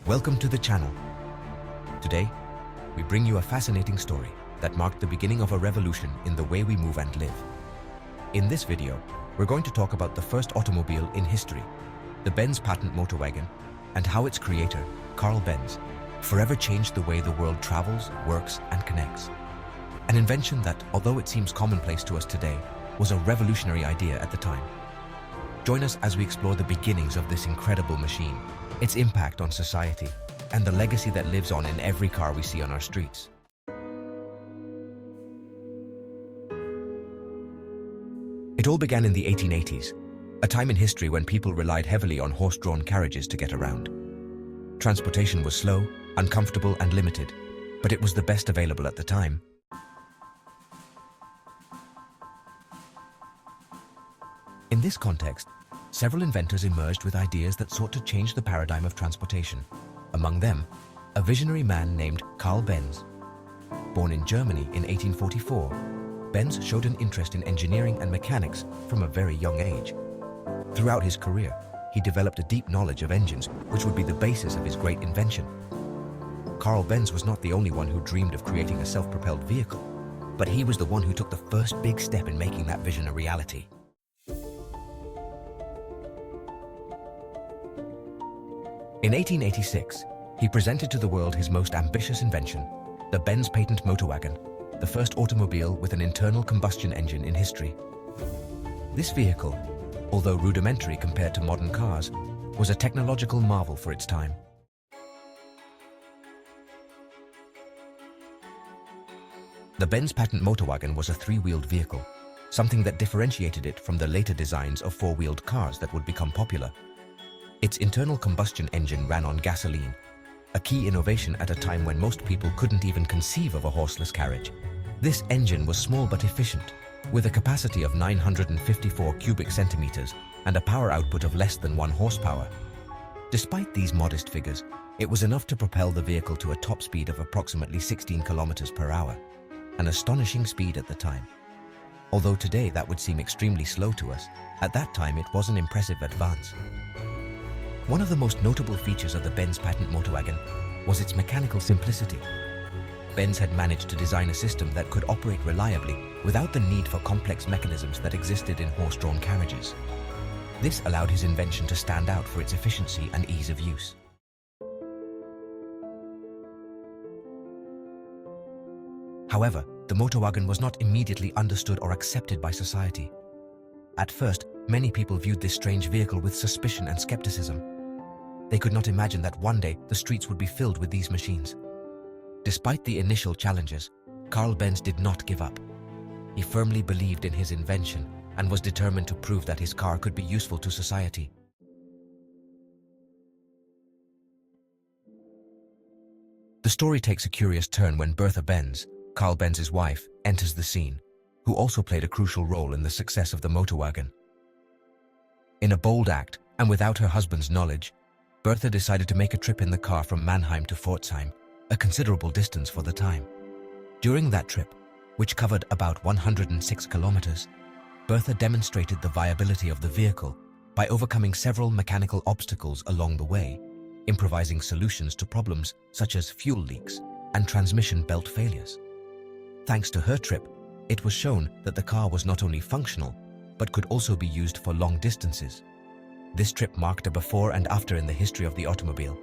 Welcome to the channel. Today, we bring you a fascinating story that marked the beginning of a revolution in the way we move and live. In this video, we're going to talk about the first automobile in history, the Benz Patent Motorwagen, and how its creator, Karl Benz, forever changed the way the world travels, works, and connects. An invention that, although it seems commonplace to us today, was a revolutionary idea at the time. Join us as we explore the beginnings of this incredible machine, its impact on society, and the legacy that lives on in every car we see on our streets. It all began in the 1880s, a time in history when people relied heavily on horse-drawn carriages to get around. Transportation was slow, uncomfortable, and limited, but it was the best available at the time. In this context, several inventors emerged with ideas that sought to change the paradigm of transportation. Among them, a visionary man named Karl Benz. Born in Germany in 1844, Benz showed an interest in engineering and mechanics from a very young age. Throughout his career, he developed a deep knowledge of engines, which would be the basis of his great invention. Karl Benz was not the only one who dreamed of creating a self-propelled vehicle, but he was the one who took the first big step in making that vision a reality. In 1886, he presented to the world his most ambitious invention, the Benz Patent Motorwagen, the first automobile with an internal combustion engine in history. This vehicle, although rudimentary compared to modern cars, was a technological marvel for its time. The Benz Patent Motorwagen was a three-wheeled vehicle, something that differentiated it from the later designs of four-wheeled cars that would become popular. Its internal combustion engine ran on gasoline, a key innovation at a time when most people couldn't even conceive of a horseless carriage. This engine was small but efficient, with a capacity of 954 cubic centimeters and a power output of less than 1 horsepower. Despite these modest figures, it was enough to propel the vehicle to a top speed of approximately 16 kilometers per hour, an astonishing speed at the time. Although today that would seem extremely slow to us, at that time it was an impressive advance. One of the most notable features of the Benz Patent Motorwagen was its mechanical simplicity. Benz had managed to design a system that could operate reliably without the need for complex mechanisms that existed in horse-drawn carriages. This allowed his invention to stand out for its efficiency and ease of use. However, the motorwagen was not immediately understood or accepted by society. At first, many people viewed this strange vehicle with suspicion and skepticism. They could not imagine that one day the streets would be filled with these machines. Despite the initial challenges, Karl Benz did not give up. He firmly believed in his invention and was determined to prove that his car could be useful to society. The story takes a curious turn when Bertha Benz, Karl Benz's wife, enters the scene, who also played a crucial role in the success of the motorwagen. In a bold act, and without her husband's knowledge, Bertha decided to make a trip in the car from Mannheim to Pforzheim, a considerable distance for the time. During that trip, which covered about 106 kilometers, Bertha demonstrated the viability of the vehicle by overcoming several mechanical obstacles along the way, improvising solutions to problems such as fuel leaks and transmission belt failures. Thanks to her trip, it was shown that the car was not only functional, but could also be used for long distances. This trip marked a before and after in the history of the automobile.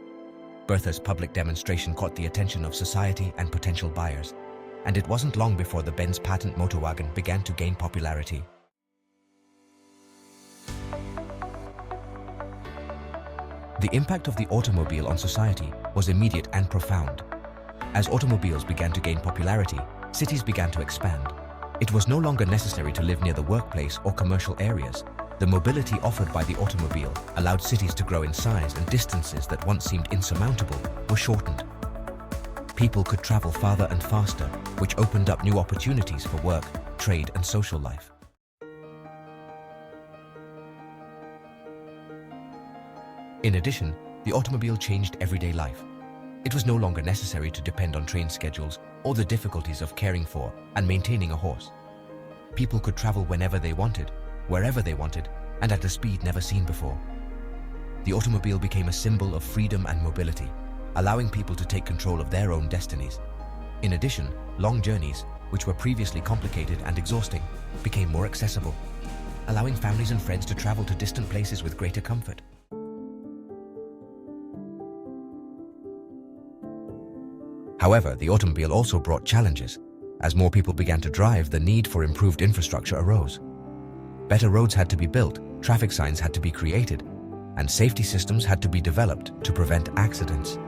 Bertha's public demonstration caught the attention of society and potential buyers, and it wasn't long before the Benz Patent Motorwagen began to gain popularity. The impact of the automobile on society was immediate and profound. As automobiles began to gain popularity, cities began to expand. It was no longer necessary to live near the workplace or commercial areas. The mobility offered by the automobile allowed cities to grow in size, and distances that once seemed insurmountable were shortened. People could travel farther and faster, which opened up new opportunities for work, trade, and social life. In addition, the automobile changed everyday life. It was no longer necessary to depend on train schedules or the difficulties of caring for and maintaining a horse. People could travel whenever they wanted, wherever they wanted, and at a speed never seen before. The automobile became a symbol of freedom and mobility, allowing people to take control of their own destinies. In addition, long journeys, which were previously complicated and exhausting, became more accessible, allowing families and friends to travel to distant places with greater comfort. However, the automobile also brought challenges. As more people began to drive, the need for improved infrastructure arose. Better roads had to be built, traffic signs had to be created, and safety systems had to be developed to prevent accidents.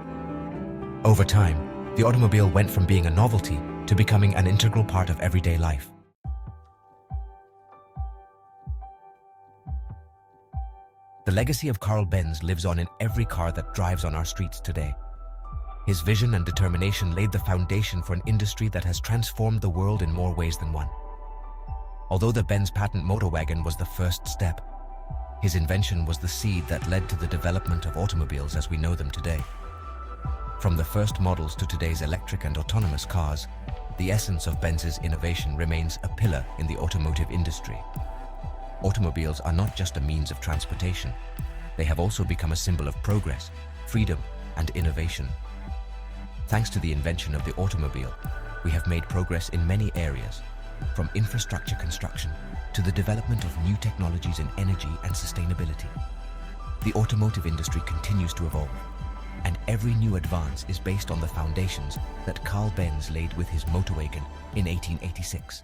Over time, the automobile went from being a novelty to becoming an integral part of everyday life. The legacy of Karl Benz lives on in every car that drives on our streets today. His vision and determination laid the foundation for an industry that has transformed the world in more ways than one. Although the Benz Patent Motorwagen was the first step, his invention was the seed that led to the development of automobiles as we know them today. From the first models to today's electric and autonomous cars, the essence of Benz's innovation remains a pillar in the automotive industry. Automobiles are not just a means of transportation. They have also become a symbol of progress, freedom, and innovation. Thanks to the invention of the automobile, we have made progress in many areas, from infrastructure construction to the development of new technologies in energy and sustainability. The automotive industry continues to evolve, and every new advance is based on the foundations that Karl Benz laid with his Motorwagen in 1886.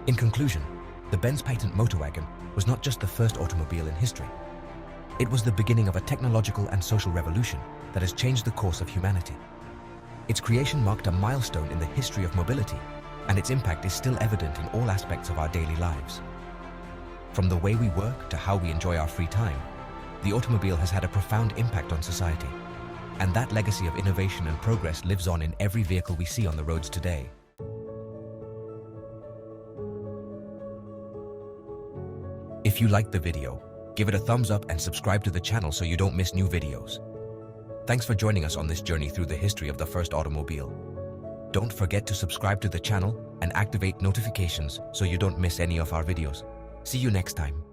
In conclusion, the Benz Patent Motorwagen was not just the first automobile in history. It was the beginning of a technological and social revolution that has changed the course of humanity. Its creation marked a milestone in the history of mobility, and its impact is still evident in all aspects of our daily lives. From the way we work to how we enjoy our free time, the automobile has had a profound impact on society, and that legacy of innovation and progress lives on in every vehicle we see on the roads today. If you liked the video, give it a thumbs up and subscribe to the channel so you don't miss new videos. Thanks for joining us on this journey through the history of the first automobile. Don't forget to subscribe to the channel and activate notifications so you don't miss any of our videos. See you next time.